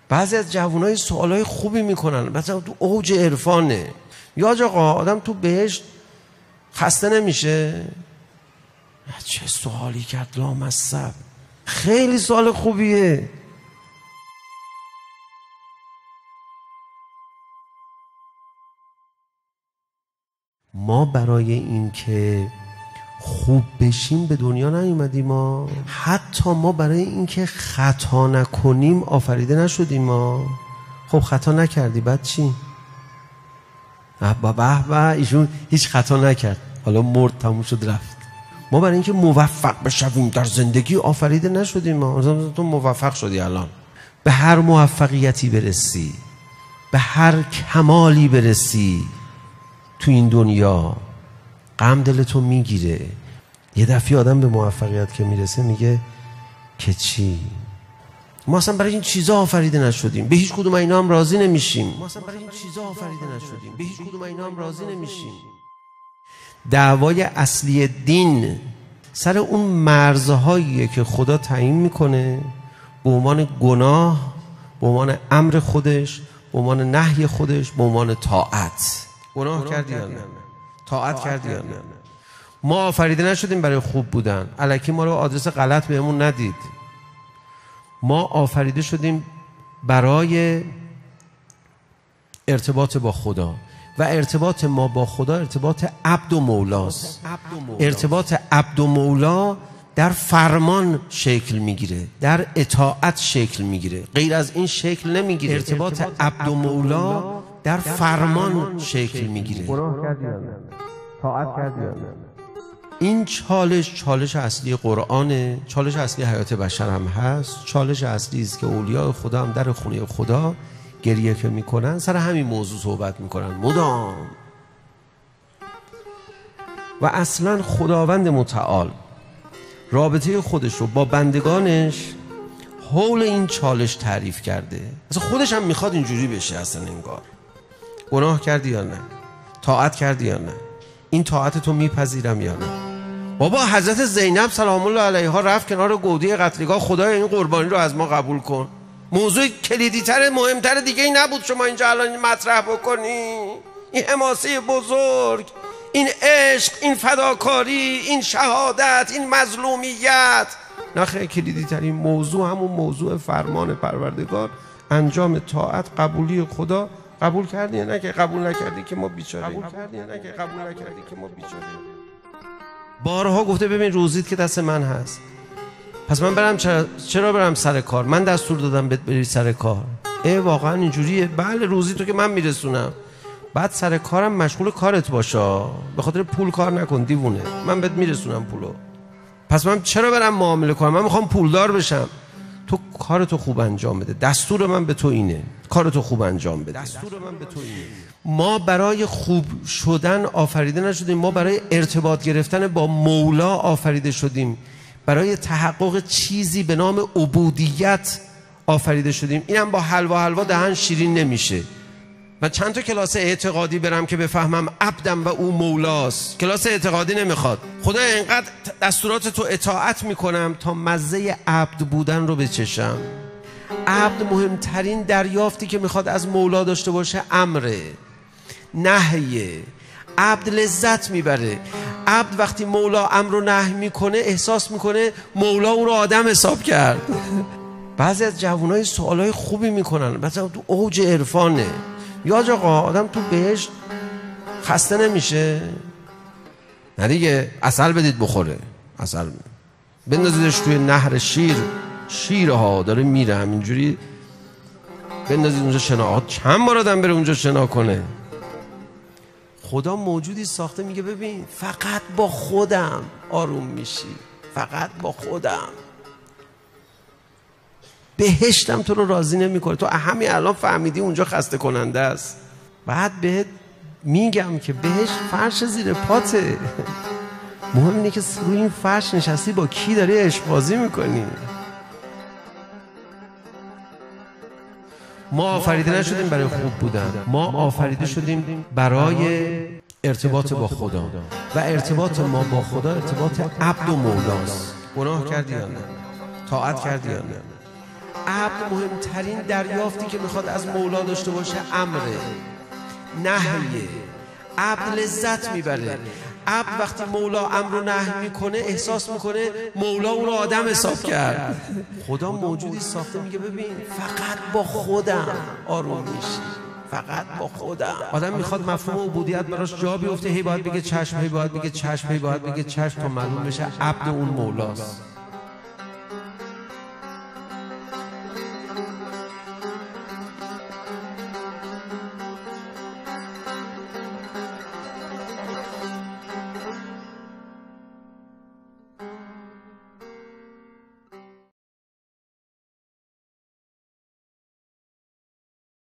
بعضی از جوانای سوالای خوبی میکنن، مثلا تو اوج عرفانه، یا آقا آدم تو بهشت خسته نمیشه؟ چه سوالی کرد لامصب، خیلی سوال خوبیه. ما برای این که خوب بشیم به دنیا نیومدیم، ما حتی ما برای این که خطا نکنیم آفریده نشدیم. ما خب خطا نکردی بعد چی؟ به ایشون هیچ خطا نکرد، حالا مرد، تموم شد رفت. ما برای این که موفق بشویم در زندگی آفریده نشدیم. ما تو موفق شدی، الان به هر موفقیتی برسی، به هر کمالی برسی تو این دنیا، غم دلتو میگیره. یه دفعه آدم به موفقیت که میرسه میگه که چی؟ ما اصلا برای این چیزا آفریده نشدیم، به هیچ کدوم اینا هم راضی نمیشیم. دعوای اصلی دین سر اون مرزهاییه که خدا تعیین میکنه به عنوان گناه، به عنوان امر خودش، به عنوان نهی خودش، به عنوان طاعت. گناه کردی یا نه؟ طاعت کردی یا نه؟ ما آفریده نشدیم برای خوب بودن. الکی ما رو آدرس غلط بهمون ندید. ما آفریده شدیم برای ارتباط با خدا، و ارتباط ما با خدا ارتباط عبد و مولاست. ارتباط عبد و مولا در فرمان شکل میگیره، در اطاعت شکل میگیره، غیر از این شکل نمیگیره. ارتباط عبد و مولا در فرمان شکل میگیره. گناه کردی یا نه؟ طاعت کردی یا نه؟ این چالش اصلی قرآنه، چالش اصلی حیات بشر هم هست، چالش اصلی است که اولیاء خدا هم در خونه خدا گریه که میکنن سر همین موضوع صحبت میکنن مدام. و اصلا خداوند متعال رابطه خودش رو با بندگانش حول این چالش تعریف کرده. اصلا خودش هم میخواد اینجوری بشه. اصلا انگار گناه کردی یا نه؟ طاعت کردی یا نه؟ این طاعت تو میپذیرم یا نه؟ بابا حضرت زینب سلام الله علیها رفت کنار گودی قتلگاه، خدای این قربانی رو از ما قبول کن. موضوع کلیدی تر، مهمتر دیگه ای نبود شما اینجا الان مطرح بکنی؟ این حماسه بزرگ، این عشق، این فداکاری، این شهادت، این مظلومیت، نه خیر، کلیدی ترین موضوع همون موضوع فرمان پروردگار، انجام طاعت، قبولی خدا. قبول کردی یا نه؟ که قبول نکردی که ما بیچاره‌ایم. بارها گفته ببین روزیت که دست من هست، پس من برم چرا برم سر کار؟ من دستور دادم بری سر کار. واقعا اینجوریه؟ بله، روزی تو که من میرسونم، بعد سر کارم مشغول کارت باشا، به خاطر پول کار نکن دیوونه، من بهت میرسونم پولو. پس من چرا برم معامله کنم؟ من میخوام پولدار بشم. تو کارتو خوب انجام بده، دستور من به تو اینه، کارتو خوب انجام بده. ما برای خوب شدن آفریده نشدیم، ما برای ارتباط گرفتن با مولا آفریده شدیم، برای تحقق چیزی به نام عبودیت آفریده شدیم. اینم با حلوا دهن شیرین نمیشه. من چند تا کلاس اعتقادی برم که بفهمم عبدم و او مولاست؟ کلاس اعتقادی نمیخواد. خدا اینقدر دستورات تو اطاعت میکنم تا مزه عبد بودن رو بچشم. عبد مهمترین دریافتی که میخواد از مولا داشته باشه امره، نهیه. عبد لذت میبره. عبد وقتی مولا امر و نهی میکنه احساس میکنه مولا او رو آدم حساب کرد. بعضی از جوانای سوالای خوبی میکنن، مثلا تو اوج عرفانه، یا آقا آدم تو بهشت خسته نمیشه؟ نه دیگه، عسل بدید بخوره، عسل بندازیدش توی نهر شیرها داره میره همینجوری، بندازید اونجا شنا. چند بار آدم بره اونجا شنا کنه؟ خدا موجودی ساخته میگه ببین فقط با خودم آروم میشی، فقط با خودم. بهشتم تو رو راضی نمیکنه. تو همین الان فهمیدی اونجا خسته کننده است، بعد بهت میگم که بهشت فرش زیر پاته. مهم اینه که روی این فرش نشستی با کی داری عشق بازی میکنی. ما آفریده نشدیم برای خوب بودن، ما آفریده شدیم برای ارتباط با خدا، و ارتباط ما با خدا ارتباط عبد و مولاست. گناه کردی یا نه؟ طاعت کردی یا نه؟ عبد مهمترین دریافتی که میخواد از مولا داشته باشه امره، نهیه. عبد لذت میبره. عبد وقتی مولا امر و نهی میکنه احساس میکنه مولا اون رو آدم حساب کرد. خدا موجودی ساخته میگه ببین فقط با خودم آروم میشی، فقط با خودم. آدم میخواد مفهوم عبودیت براش جا بیفته، هی باید بگه چشم، هی باید بگه چشم، هی باید بگه چشم تا معلوم بشه عبد اون مولاست.